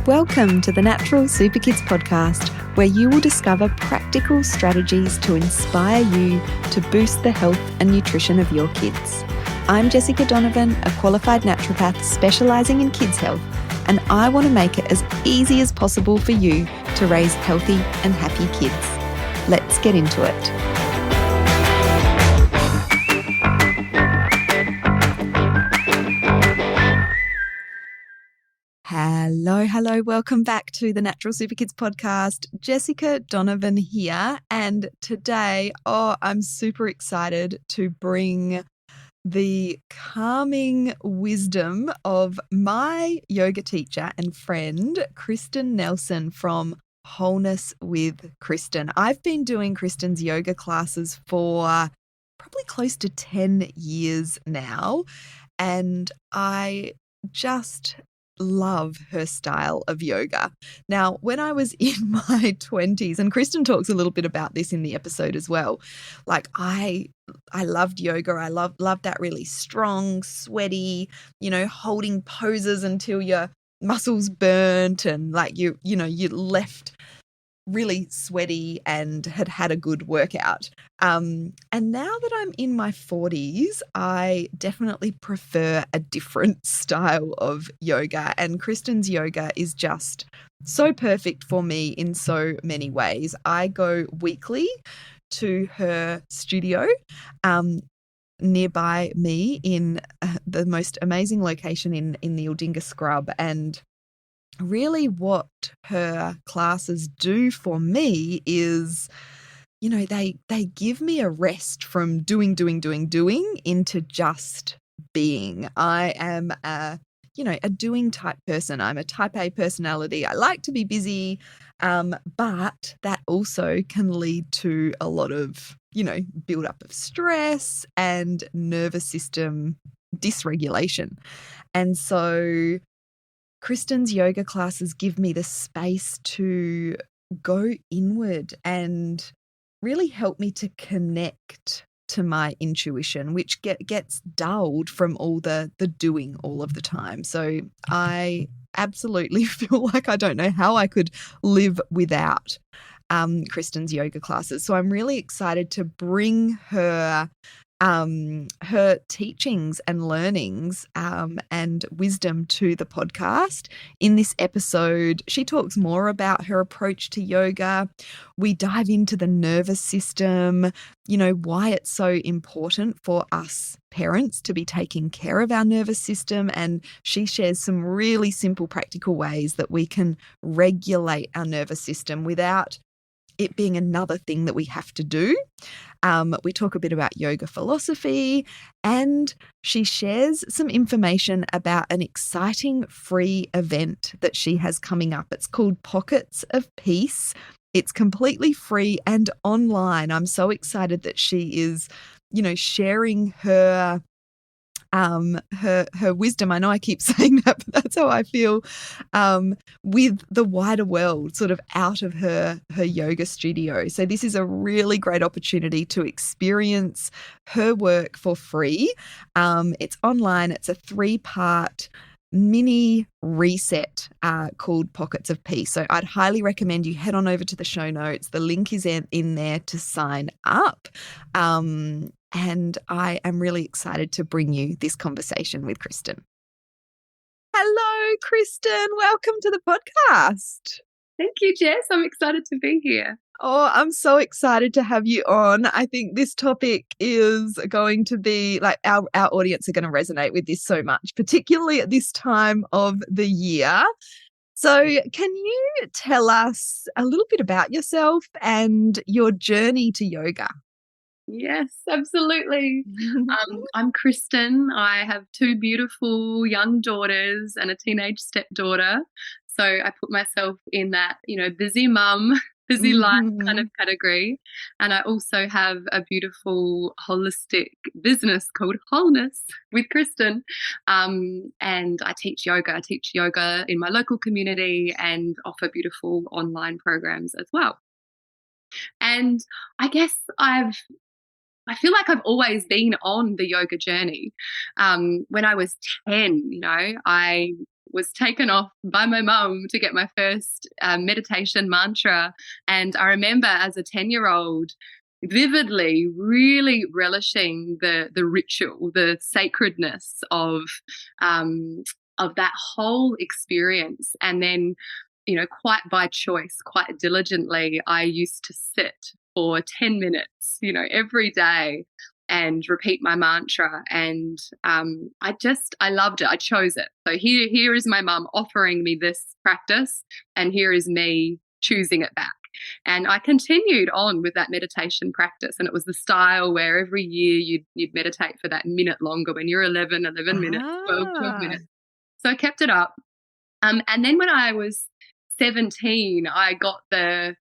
Welcome to the Natural Super Kids podcast, where you will discover practical strategies to inspire you to boost the health and nutrition of your kids. I'm Jessica Donovan, a qualified naturopath specialising in kids' health, and I want to make it as easy as possible for you to raise healthy and happy kids. Let's get into it. Hello. Welcome back to the Natural Super Kids podcast. Jessica Donovan here. And today, I'm super excited to bring the calming wisdom of my yoga teacher and friend, Kristin Nelson from Wholeness with Kristin. I've been doing Kristin's yoga classes for probably close to 10 years now, and I just love her style of yoga. Now, when I was in my 20s, and Kristin talks a little bit about this in the episode as well, like I loved yoga. I loved that really strong, sweaty, holding poses until your muscles burnt and like you left really sweaty and had a good workout. And now that I'm in my 40s, I definitely prefer a different style of yoga. And Kristin's yoga is just so perfect for me in so many ways. I go weekly to her studio nearby me in the most amazing location in the Aldinga Scrub. And really what her classes do for me is, they give me a rest from doing into just being. I am a doing type person. I'm a type A personality. I like to be busy, but that also can lead to a lot of, build up of stress and nervous system dysregulation. And so Kristin's yoga classes give me the space to go inward and really help me to connect to my intuition, which gets dulled from all the doing all of the time. So I absolutely feel like I don't know how I could live without Kristin's yoga classes. So I'm really excited to bring her teachings and learnings and wisdom to the podcast. In this episode, she talks more about her approach to yoga. We dive into the nervous system, why it's so important for us parents to be taking care of our nervous system. And she shares some really simple, practical ways that we can regulate our nervous system without it being another thing that we have to do. We talk a bit about yoga philosophy, and she shares some information about an exciting free event that she has coming up. It's called Pockets of Peace. It's completely free and online. I'm so excited that she is, sharing her wisdom. I know I keep saying that, but that's how I feel, with the wider world, sort of out of her yoga studio. So this is a really great opportunity to experience her work for free. It's online. It's a 3-part mini reset called Pockets of Peace. So I'd highly recommend you head on over to the show notes. The link is in there to sign up. And I am really excited to bring you this conversation with Kristin. Hello, Kristin. Welcome to the podcast. Thank you, Jess. I'm excited to be here. Oh, I'm so excited to have you on. I think this topic is going to be like our audience are going to resonate with this so much, particularly at this time of the year. So can you tell us a little bit about yourself and your journey to yoga? Yes, absolutely. I'm Kristin. I have 2 beautiful young daughters and a teenage stepdaughter. So I put myself in that, busy mum, busy life kind of category. And I also have a beautiful holistic business called Wholeness with Kristin. And I teach yoga. I teach yoga in my local community and offer beautiful online programs as well. And I guess I feel like I've always been on the yoga journey. When I was 10, I was taken off by my mum to get my first meditation mantra. And I remember as a 10-year-old vividly really relishing the ritual, the sacredness of that whole experience. And then, quite by choice, quite diligently, I used to sit for 10 minutes, every day and repeat my mantra. And I loved it. I chose it. So here is my mum offering me this practice, and here is me choosing it back. And I continued on with that meditation practice. And it was the style where every year you'd meditate for that minute longer when you're 11 minutes, 12 minutes. So I kept it up. And then when I was 17, I got the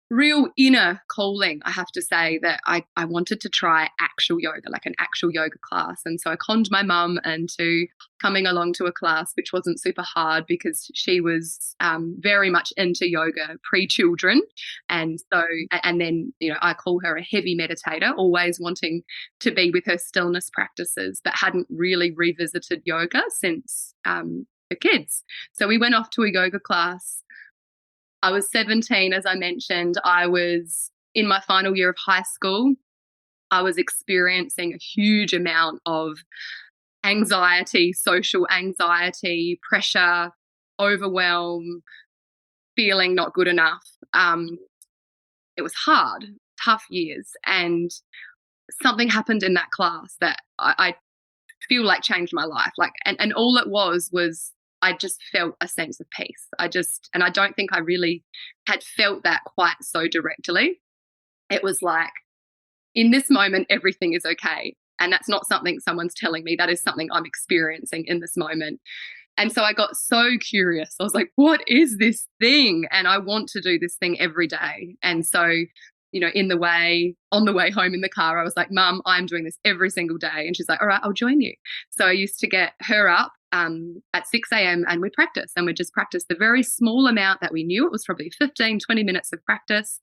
real inner calling, I have to say, that I wanted to try actual yoga, like an actual yoga class. And so I conned my mum into coming along to a class, which wasn't super hard because she was very much into yoga pre-children. And so, and then, I call her a heavy meditator, always wanting to be with her stillness practices, but hadn't really revisited yoga since the kids. So we went off to a yoga class. I was 17, as I mentioned. I was in my final year of high school. I was experiencing a huge amount of anxiety, social anxiety, pressure, overwhelm, feeling not good enough. It was hard, tough years. And something happened in that class that I feel like changed my life. And all it was I just felt a sense of peace. And I don't think I really had felt that quite so directly. It was like, in this moment, everything is okay. And that's not something someone's telling me. That is something I'm experiencing in this moment. And so I got so curious. I was like, what is this thing? And I want to do this thing every day. And so, on the way home in the car, I was like, Mum, I'm doing this every single day. And she's like, all right, I'll join you. So I used to get her up at 6 a.m. and we'd practice, and we'd just practice the very small amount that we knew. It was probably 15, 20 minutes of practice.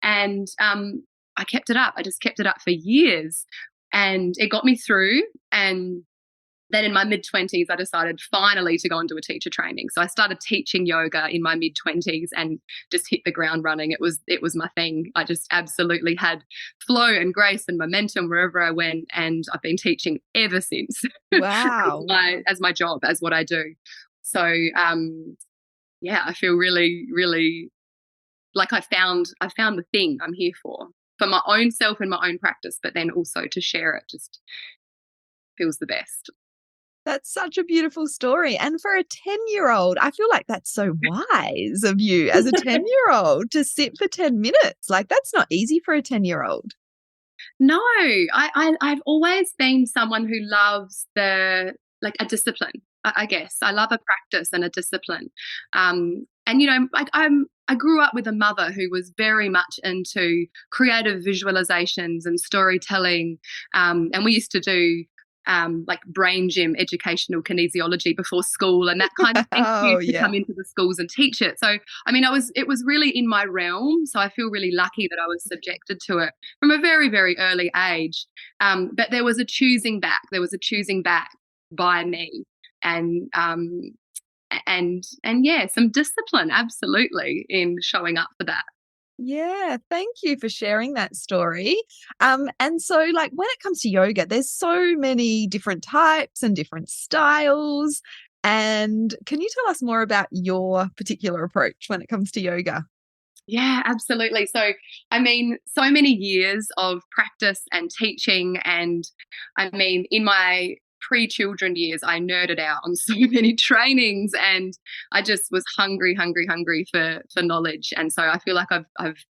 And I kept it up. I just kept it up for years, and it got me through. And then in my mid-20s, I decided finally to go and do a teacher training. So I started teaching yoga in my mid-20s and just hit the ground running. It was my thing. I just absolutely had flow and grace and momentum wherever I went, and I've been teaching ever since. Wow. as my job, as what I do. So I feel really, really like I found the thing I'm here for my own self and my own practice, but then also to share it just feels the best. That's such a beautiful story. And for a 10-year-old, I feel like that's so wise of you as a 10-year-old to sit for 10 minutes. Like, that's not easy for a 10-year-old. No, I've always been someone who loves a discipline, I guess. I love a practice and a discipline. And, I grew up with a mother who was very much into creative visualizations and storytelling. And we used to do brain gym educational kinesiology before school and that kind of thing. To come into the schools and teach it. So, it was really in my realm. So I feel really lucky that I was subjected to it from a very, very early age. But there was a choosing back. There was a choosing back by me. And some discipline, absolutely, in showing up for that. Yeah, thank you for sharing that story. And so, when it comes to yoga, there's so many different types and different styles. And can you tell us more about your particular approach when it comes to yoga? Yeah, absolutely. So, so many years of practice and teaching. And in my pre-children years, I nerded out on so many trainings, and I just was hungry for knowledge. And so I feel like I've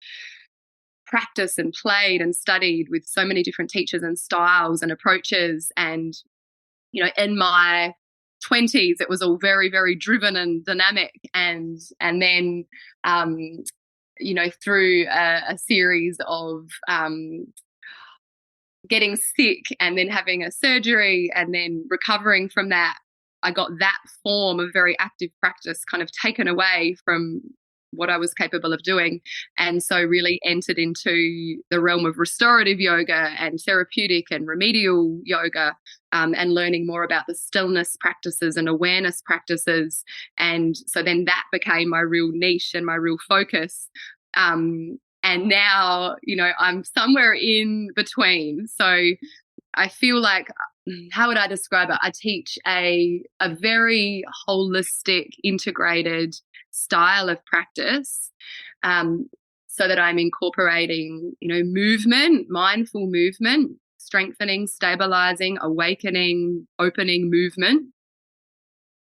practiced and played and studied with so many different teachers and styles and approaches. And, in my 20s, it was all very, very driven and dynamic. And then, through a series of getting sick and then having a surgery and then recovering from that, I got that form of very active practice kind of taken away from what I was capable of doing. And so really entered into the realm of restorative yoga and therapeutic and remedial yoga, and learning more about the stillness practices and awareness practices. And so then that became my real niche and my real focus. And now, I'm somewhere in between. So I feel like, how would I describe it? I teach a very holistic, integrated style of practice, so that I'm incorporating, movement, mindful movement, strengthening, stabilizing, awakening, opening movement.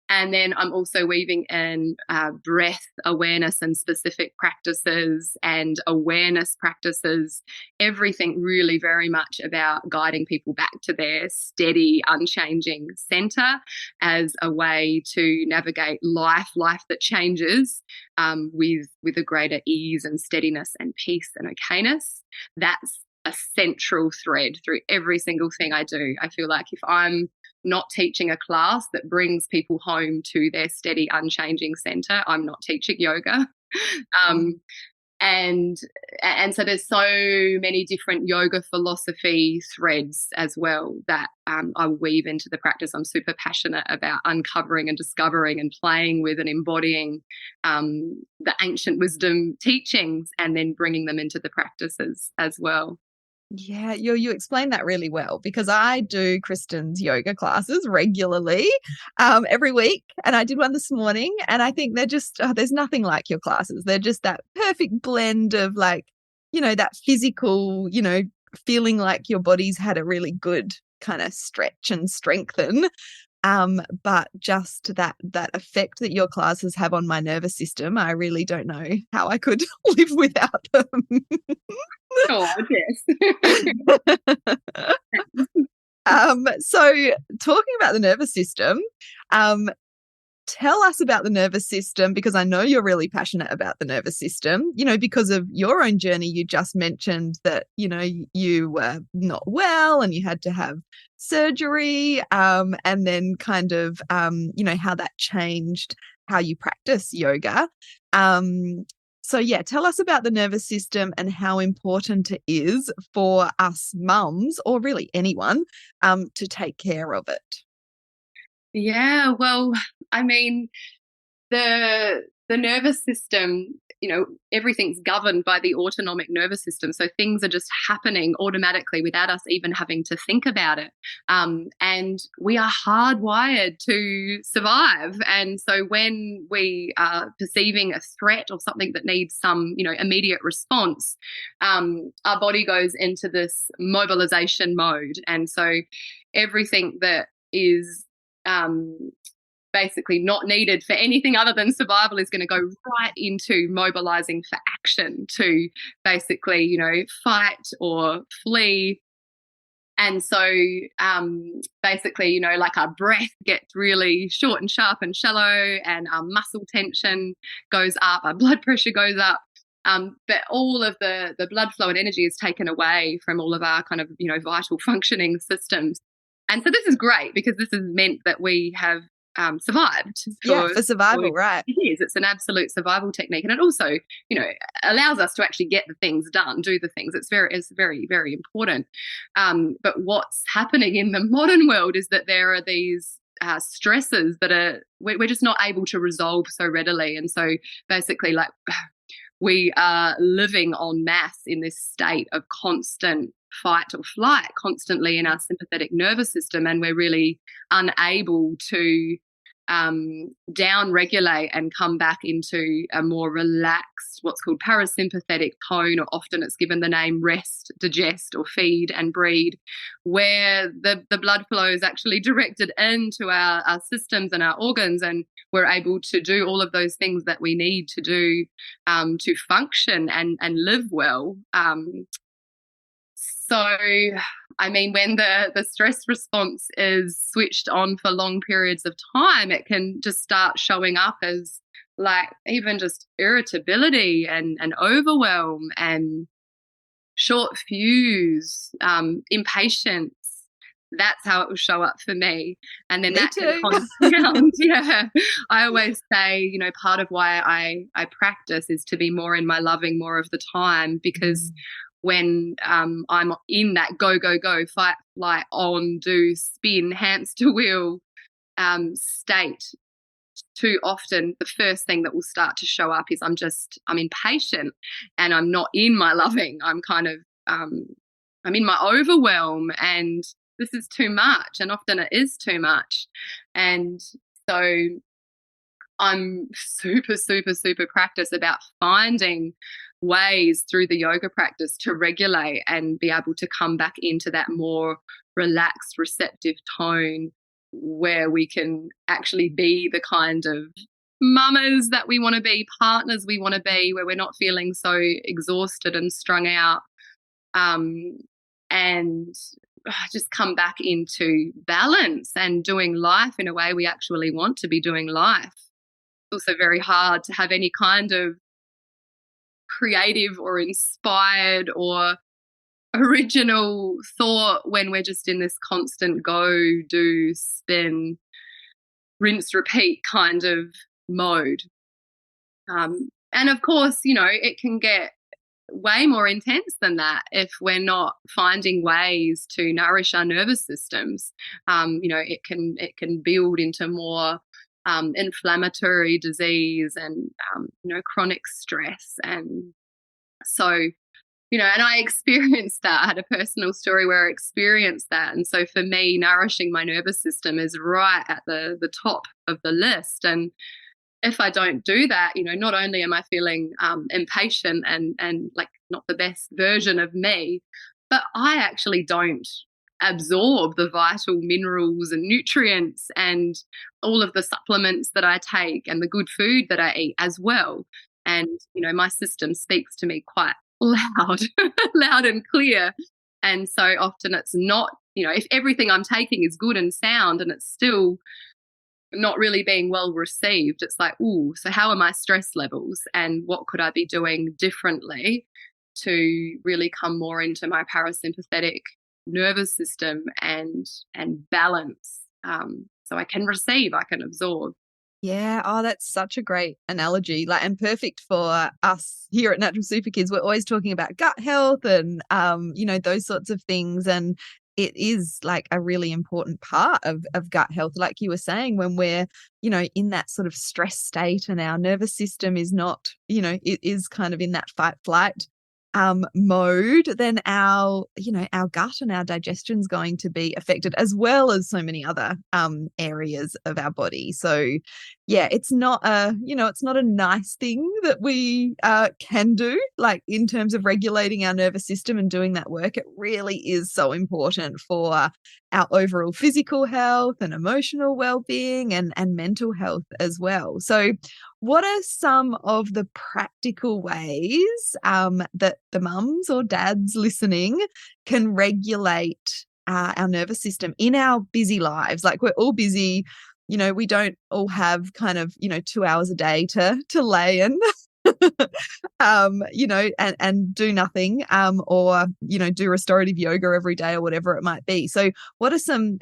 And then I'm also weaving in breath awareness and specific practices and awareness practices, everything really very much about guiding people back to their steady, unchanging center as a way to navigate life that changes, with a greater ease and steadiness and peace and okayness. That's a central thread through every single thing I do. I feel like if I'm not teaching a class that brings people home to their steady, unchanging center, I'm not teaching yoga. And so there's so many different yoga philosophy threads as well that I weave into the practice. I'm super passionate about uncovering and discovering and playing with and embodying the ancient wisdom teachings and then bringing them into the practices as well. Yeah, you explain that really well, because I do Kristin's yoga classes regularly, every week, and I did one this morning, and I think they're just there's nothing like your classes. They're just that perfect blend of that physical, feeling like your body's had a really good kind of stretch and strengthen. But just that effect that your classes have on my nervous system, I really don't know how I could live without them. Oh, yes. So talking about the nervous system, tell us about the nervous system, because I know you're really passionate about the nervous system, because of your own journey. You just mentioned that, you were not well and you had to have surgery, and then kind of, how that changed how you practice yoga. So yeah, tell us about the nervous system and how important it is for us mums, or really anyone, to take care of it. Yeah, well, I mean, the nervous system, everything's governed by the autonomic nervous system. So things are just happening automatically without us even having to think about it. And we are hardwired to survive. And so when we are perceiving a threat or something that needs some, immediate response, our body goes into this mobilization mode. And so everything that is basically not needed for anything other than survival is going to go right into mobilizing for action to basically, fight or flee. And so basically, like our breath gets really short and sharp and shallow, and our muscle tension goes up, our blood pressure goes up. But all of the blood flow and energy is taken away from all of our kind of, vital functioning systems. And so this is great, because this has meant that we have survived. For survival, right? It is. It's an absolute survival technique. And it also, allows us to actually get the things done, do the things. It's very, very important. But what's happening in the modern world is that there are these stresses that we're just not able to resolve so readily. And so basically, like, we are living en masse in this state of constant fight or flight, constantly in our sympathetic nervous system, and we're really unable to down-regulate and come back into a more relaxed, what's called parasympathetic tone, or often it's given the name rest, digest, or feed and breed, where the blood flow is actually directed into our systems and our organs, and we're able to do all of those things that we need to do to function and live well. So, I mean, when the stress response is switched on for long periods of time, it can just start showing up as like even just irritability and overwhelm and short fuse, impatience, that's how it will show up for me. And then Me that can too. compound. Yeah. I always say, you know, part of why I practice is to be more in my loving more of the time, because when I'm in that go, go, go, fight, flight, on, do, spin, hamster wheel state, too often the first thing that will start to show up is I'm impatient and I'm not in my loving. I'm kind of I'm in my overwhelm, and this is too much, and often it is too much. And so I'm super, super, super practice about finding ways through the yoga practice to regulate and be able to come back into that more relaxed, receptive tone where we can actually be the kind of mamas that we want to be, partners we want to be, where we're not feeling so exhausted and strung out. And just come back into balance and doing life in a way we actually want to be doing life. It's also very hard to have any kind of creative or inspired or original thought when we're just in this constant go, do, spin, rinse, repeat kind of mode. And of course, you know, it can get way more intense than that if we're not finding ways to nourish our nervous systems. You know, it can build into more inflammatory disease and you know, chronic stress. And so, you know, and I experienced that. I had a personal story where I experienced that. And so for me, nourishing my nervous system is right at the top of the list. And if I don't do that, you know, not only am I feeling impatient and like not the best version of me, but I actually don't absorb the vital minerals and nutrients and all of the supplements that I take and the good food that I eat as well. And, you know, my system speaks to me quite loud, loud and clear. And so often it's not, you know, if everything I'm taking is good and sound and it's still not really being well received, it's like, ooh, so how are my stress levels and what could I be doing differently to really come more into my parasympathetic nervous system and balance, so I can receive, I can absorb. Yeah. Oh, that's such a great analogy. Like, and perfect for us here at Natural Super Kids. We're always talking about gut health and, you know, those sorts of things. And it is like a really important part of gut health. Like you were saying, when we're, you know, in that sort of stress state and our nervous system is not, you know, it is kind of in that fight flight mode, then our, you know, our gut and our digestion's going to be affected, as well as so many other areas of our body. So yeah, it's not a, you know, it's not a nice thing that we can do, like in terms of regulating our nervous system and doing that work. It really is so important for our overall physical health and emotional well-being and mental health as well. So what are some of the practical ways that the mums or dads listening can regulate our nervous system in our busy lives? Like, we're all busy, you know, we don't all have kind of, you know, 2 hours a day to lay and you know, and do nothing, or, you know, do restorative yoga every day or whatever it might be. So what are some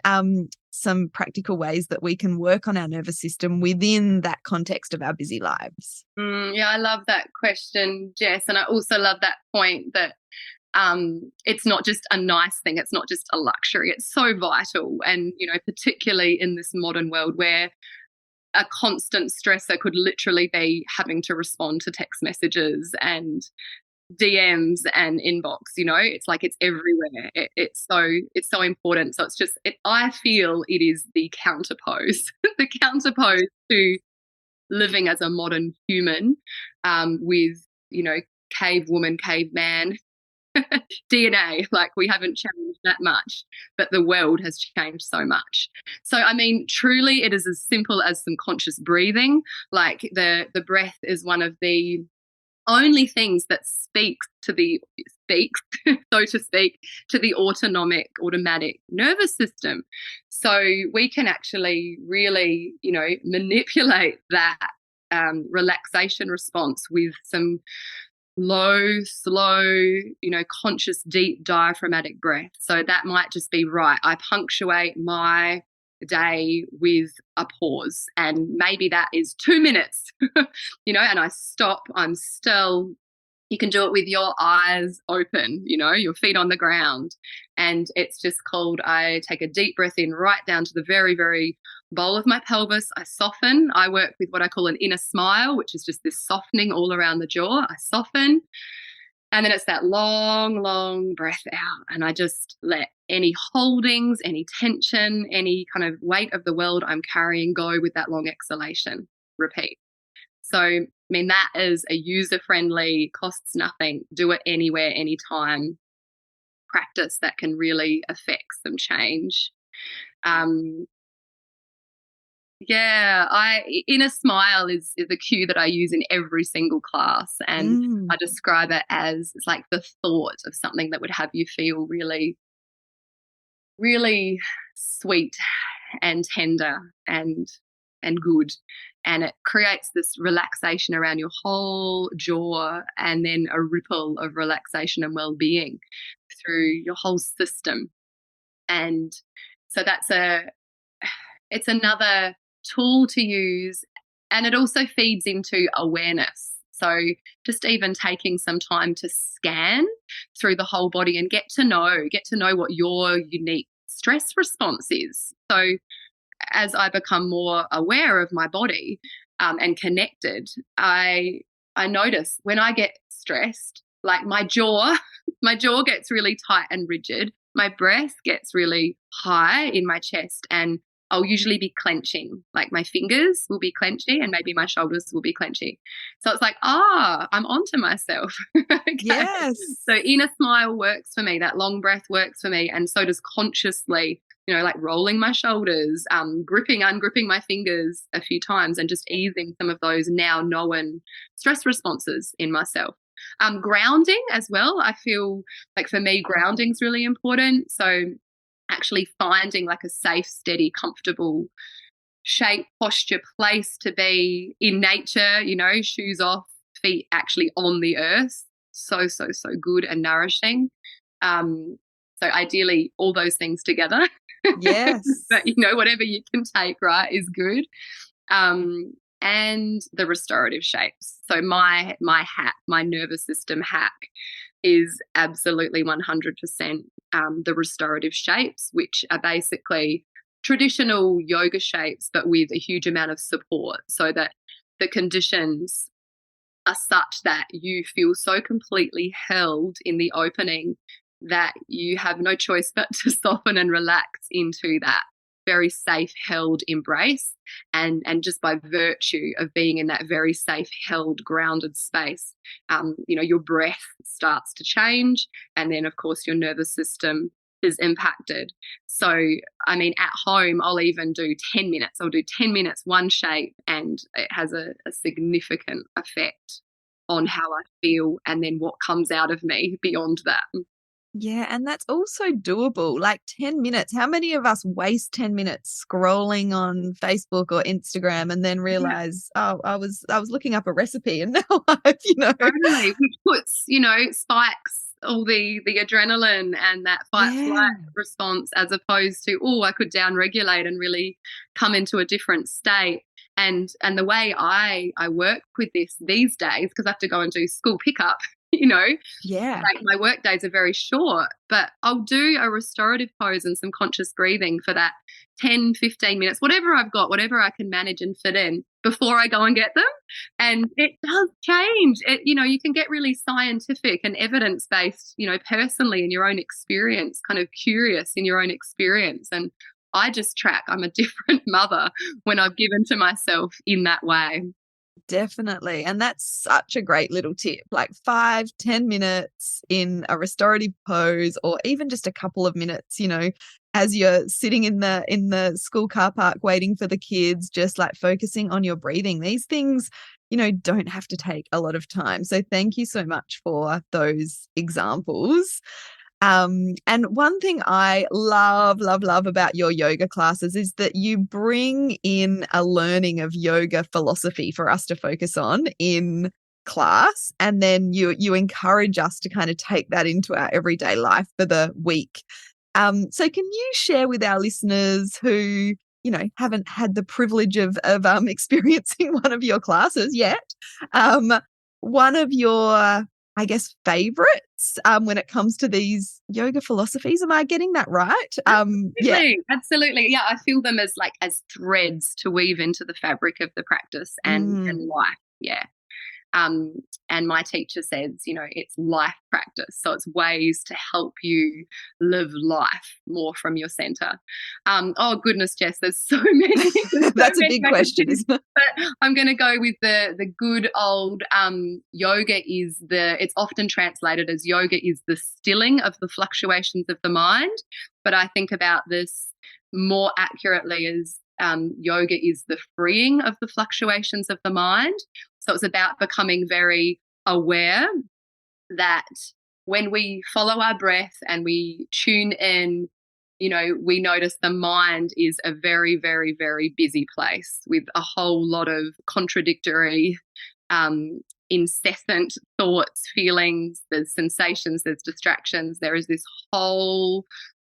practical ways that we can work on our nervous system within that context of our busy lives? Yeah, I love that question, Jess. And I also love that point that it's not just a nice thing. It's not just a luxury. It's so vital. And, you know, particularly in this modern world where a constant stressor could literally be having to respond to text messages and DMs and inbox, you know, it's like it's everywhere. It's so important. So it's just, I feel it is the counterpose, the counterpose to living as a modern human, with, you know, cave woman, caveman DNA. Like, we haven't changed that much, but the world has changed so much. So, I mean, truly it is as simple as some conscious breathing. Like, the breath is one of the only things that speaks, so to speak, to the automatic nervous system. So we can actually really, you know, manipulate that relaxation response with some low, slow, conscious, deep diaphragmatic breath. So that might just be right. I punctuate my day with a pause, and maybe that is 2 minutes, and I stop, I'm still. You can do it with your eyes open, your feet on the ground. And it's just called, I take a deep breath in right down to the very, very bowl of my pelvis. I soften. I work with what I call an inner smile, which is just this softening all around the jaw. I soften. And then it's that long, long breath out. And I just let any holdings, any tension, any kind of weight of the world I'm carrying go with that long exhalation. Repeat. So, I mean, that is a user-friendly, costs nothing, do it anywhere, anytime practice that can really affect some change. Inner smile is a cue that I use in every single class, and I describe it as it's like the thought of something that would have you feel really, really sweet and tender and good. And it creates this relaxation around your whole jaw, and then a ripple of relaxation and well-being through your whole system. And so it's another tool to use, and it also feeds into awareness. So just even taking some time to scan through the whole body and get to know what your unique stress response is. So as I become more aware of my body and connected, I notice when I get stressed, like my jaw gets really tight and rigid. My breath gets really high in my chest, and I'll usually be clenching. Like my fingers will be clenchy, and maybe my shoulders will be clenchy. So it's like, I'm onto myself. Okay. Yes. So inner smile works for me. That long breath works for me. And so does consciously, like rolling my shoulders, ungripping my fingers a few times, and just easing some of those now known stress responses in myself. Grounding as well. I feel like for me, grounding is really important. So actually finding like a safe, steady, comfortable shape, posture, place to be in nature, shoes off, feet actually on the earth. So, so, so good and nourishing. So ideally all those things together. Yes. But, whatever you can take, right, is good. And the restorative shapes. So my hack, my nervous system hack is absolutely 100% the restorative shapes, which are basically traditional yoga shapes, but with a huge amount of support, so that the conditions are such that you feel so completely held in the opening that you have no choice but to soften and relax into that very safe, held embrace. And just by virtue of being in that very safe, held, grounded space, your breath starts to change. And then, of course, your nervous system is impacted. So, I mean, at home, I'll even do 10 minutes. I'll do 10 minutes, one shape, and it has a significant effect on how I feel and then what comes out of me beyond that. Yeah, and that's also doable. Like 10 minutes. How many of us waste 10 minutes scrolling on Facebook or Instagram and then realize, I was looking up a recipe and now I've, Totally, which puts, spikes all the adrenaline and that fight-flight response, as opposed to, I could down-regulate and really come into a different state. And the way I work with this these days, because I have to go and do school pickup, like my work days are very short, but I'll do a restorative pose and some conscious breathing for that 10, 15 minutes, whatever I've got, whatever I can manage and fit in before I go and get them. And it does change it. You can get really scientific and evidence-based, personally in your own experience, kind of curious in your own experience. And I just track I'm a different mother when I've given to myself in that way. Definitely. And that's such a great little tip, like 5-10 minutes in a restorative pose, or even just a couple of minutes, as you're sitting in the school car park waiting for the kids, just like focusing on your breathing. These things, don't have to take a lot of time. So thank you so much for those examples. And one thing I love about your yoga classes is that you bring in a learning of yoga philosophy for us to focus on in class, and then you encourage us to kind of take that into our everyday life for the week. So can you share with our listeners who, haven't had the privilege of experiencing one of your classes yet, one of your, I guess, favorites when it comes to these yoga philosophies? Am I getting that right? Absolutely. Yeah, I feel them as threads to weave into the fabric of the practice and life. Yeah. And my teacher says, it's life practice. So it's ways to help you live life more from your center. Oh, goodness, Jess, there's so many. That's a big question, isn't it? But I'm going to go with the good old yoga it's often translated as yoga is the stilling of the fluctuations of the mind. But I think about this more accurately as yoga is the freeing of the fluctuations of the mind. So it's about becoming very aware that when we follow our breath and we tune in, we notice the mind is a very, very, very busy place with a whole lot of contradictory, incessant thoughts, feelings, there's sensations, there's distractions. There is this whole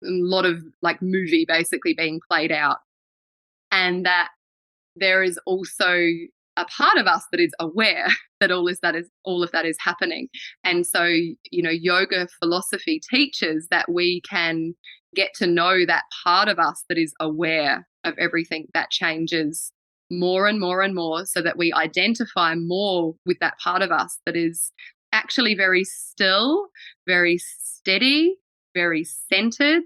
lot of movie basically being played out. And that there is also a part of us that is aware that all of that is happening. And so, yoga philosophy teaches that we can get to know that part of us that is aware of everything that changes more and more and more, so that we identify more with that part of us that is actually very still, very steady, very centered,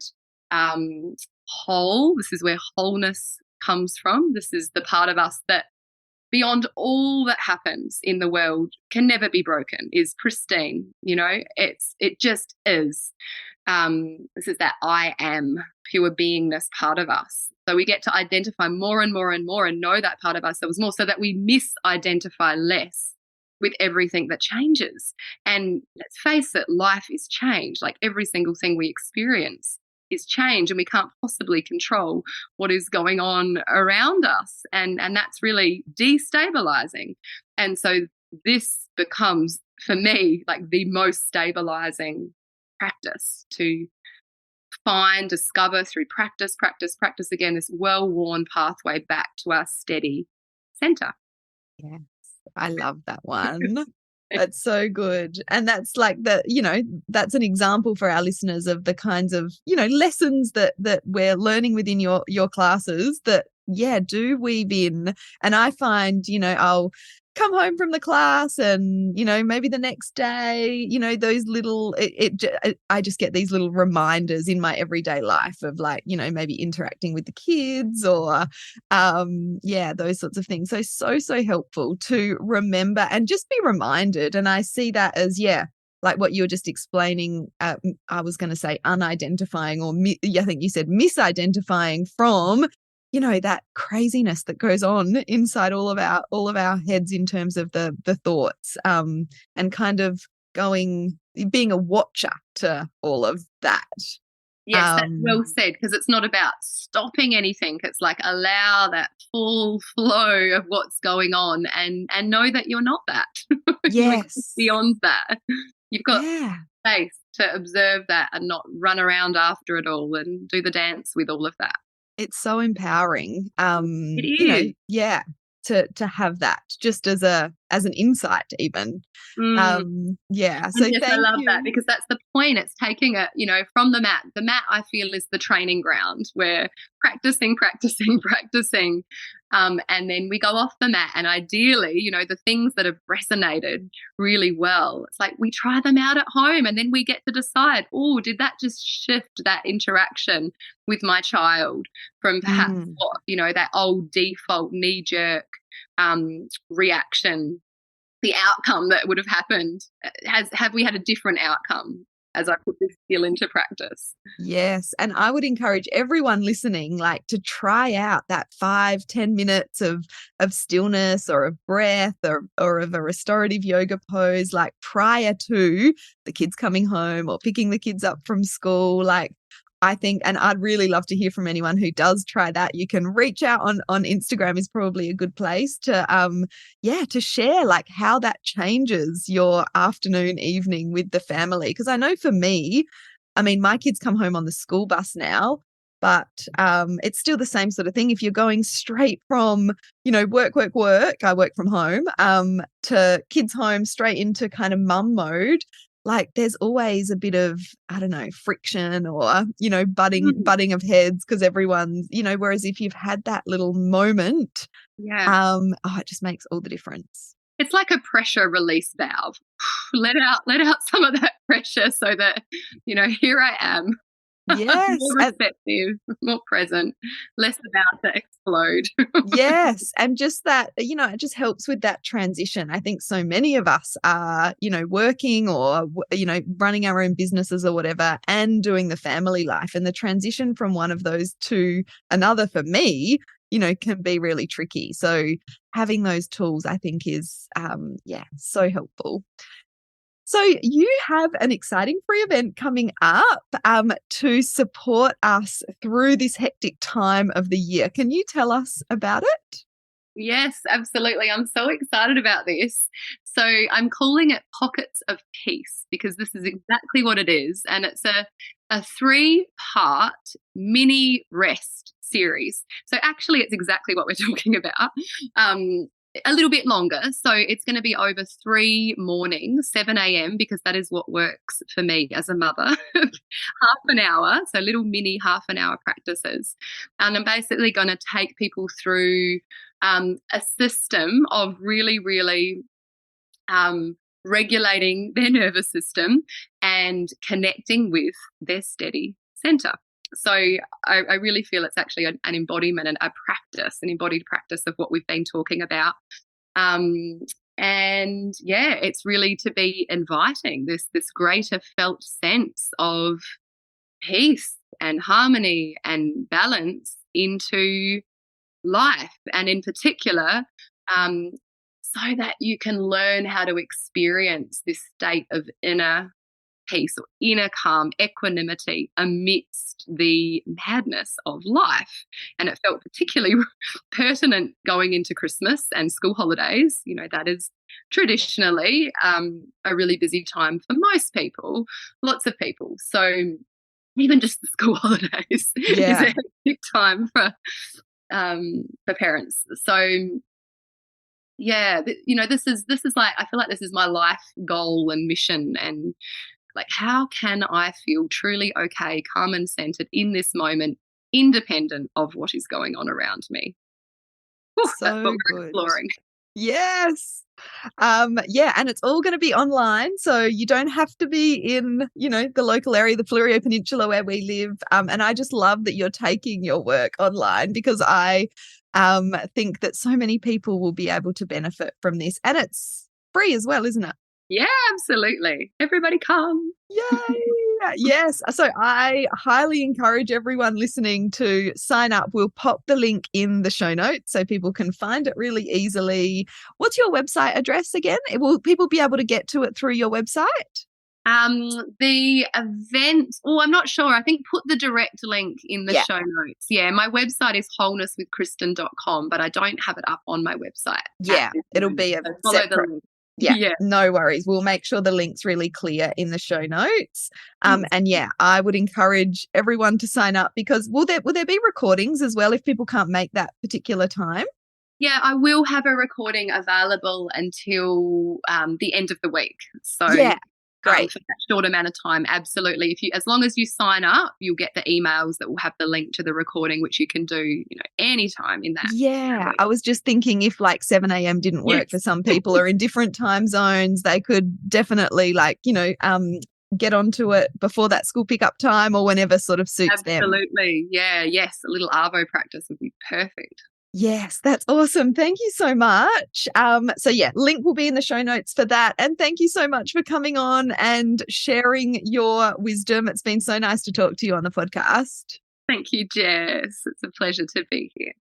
whole. This is where wholeness comes from. This is the part of us that, beyond all that happens in the world, can never be broken, is pristine. It just is. This is that I am pure beingness part of us. So we get to identify more and more and more and know that part of ourselves more, so that we misidentify less with everything that changes. And let's face it, life is change. Every single thing we experience is change, and we can't possibly control what is going on around us. And that's really destabilizing. And so this becomes, for me, the most stabilizing practice to discover through practice again, this well-worn pathway back to our steady center. Yes, I love that one. That's so good. And that's that's an example for our listeners of the kinds of, lessons that we're learning within your classes that, do weave in. And I find, I'll come home from the class and, maybe the next day, those little, I just get these little reminders in my everyday life of maybe interacting with the kids or, those sorts of things. So helpful to remember and just be reminded. And I see that as, like what you were just explaining, I was going to say unidentifying, or I think you said misidentifying from, that craziness that goes on inside all of our heads in terms of the thoughts, and kind of being a watcher to all of that. Yes, that's well said, because it's not about stopping anything. It's allow that full flow of what's going on and know that you're not that. Yes. Beyond that. You've got space to observe that and not run around after it all and do the dance with all of that. It's so empowering. It is. To have that just as an insight even. So yes, I love that, because that's the point. It's taking it, from the mat. The mat, I feel, is the training ground where practicing, and then we go off the mat, and ideally, the things that have resonated really well, it's we try them out at home, and then we get to decide, oh, did that just shift that interaction with my child from perhaps that old default knee-jerk reaction, the outcome that would have happened? Have we had a different outcome as I put this skill into practice? Yes. And I would encourage everyone listening, to try out that 5-10 minutes of stillness or of breath or of a restorative yoga pose, prior to the kids coming home or picking the kids up from school. I think, and I'd really love to hear from anyone who does try that. You can reach out on Instagram is probably a good place to to share like how that changes your afternoon, evening with the family. Because I know for me, I mean, my kids come home on the school bus now, but it's still the same sort of thing. If you're going straight from, work, I work from home, to kids home straight into kind of mum mode, like there's always a bit of, I don't know, friction or, butting of heads because everyone's, whereas if you've had that little moment, it just makes all the difference. It's like a pressure release valve. Let out some of that pressure so that, here I am. Yes. More receptive, more present, less about to explode. Yes. And just that, it just helps with that transition. I think so many of us are, working or, running our own businesses or whatever and doing the family life. And the transition from one of those to another for me, can be really tricky. So having those tools, I think is, so helpful. So you have an exciting free event coming up to support us through this hectic time of the year. Can you tell us about it? Yes, absolutely. I'm so excited about this. So I'm calling it Pockets of Peace because this is exactly what it is. And it's a 3-part mini rest series. So actually it's exactly what we're talking about. A little bit longer. So it's going to be over 3 mornings, 7 a.m., because that is what works for me as a mother. Half an hour, so little mini half an hour practices. And I'm basically going to take people through a system of really, really regulating their nervous system and connecting with their steady center. So I really feel it's actually an embodiment and an embodied practice of what we've been talking about. It's really to be inviting this greater felt sense of peace and harmony and balance into life, and in particular, so that you can learn how to experience this state of inner peace or inner calm, equanimity amidst the madness of life. And it felt particularly pertinent going into Christmas and school holidays. That is traditionally a really busy time for most people, lots of people. So even just the school holidays is a hectic time for parents. So this is like, I feel like this is my life goal and mission, and like, how can I feel truly okay, calm and centered in this moment, independent of what is going on around me? So that's what we're good. exploring. Yes. And it's all going to be online. So you don't have to be in, the local area, the Fleurieu Peninsula where we live. And I just love that you're taking your work online, because I think that so many people will be able to benefit from this. And it's free as well, isn't it? Yeah, absolutely. Everybody come. Yay. Yes. So I highly encourage everyone listening to sign up. We'll pop the link in the show notes so people can find it really easily. What's your website address again? Will people be able to get to it through your website? The event, I'm not sure. I think put the direct link in the show notes. Yeah, my website is wholenesswithkristin.com, but I don't have it up on my website. Yeah, it'll be a separate. Yeah, no worries. We'll make sure the link's really clear in the show notes. I would encourage everyone to sign up, because will there be recordings as well if people can't make that particular time? Yeah, I will have a recording available until the end of the week. So great. For that short amount of time, absolutely. As long as you sign up, you'll get the emails that will have the link to the recording, which you can do, anytime in that. Yeah, I was just thinking if like 7 a.m. didn't work for some people or in different time zones, they could definitely get onto it before that school pickup time or whenever sort of suits them. Absolutely. Yeah. Yes. A little Arvo practice would be perfect. Yes, that's awesome. Thank you so much. Link will be in the show notes for that. And thank you so much for coming on and sharing your wisdom. It's been so nice to talk to you on the podcast. Thank you, Jess. It's a pleasure to be here.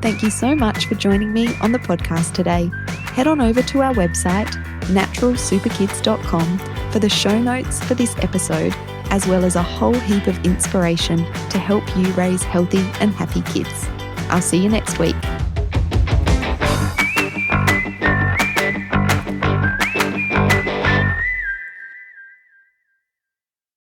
Thank you so much for joining me on the podcast today. head on over to our website, naturalsuperkids.com, for the show notes for this episode, as well as a whole heap of inspiration to help you raise healthy and happy kids. I'll see you next week.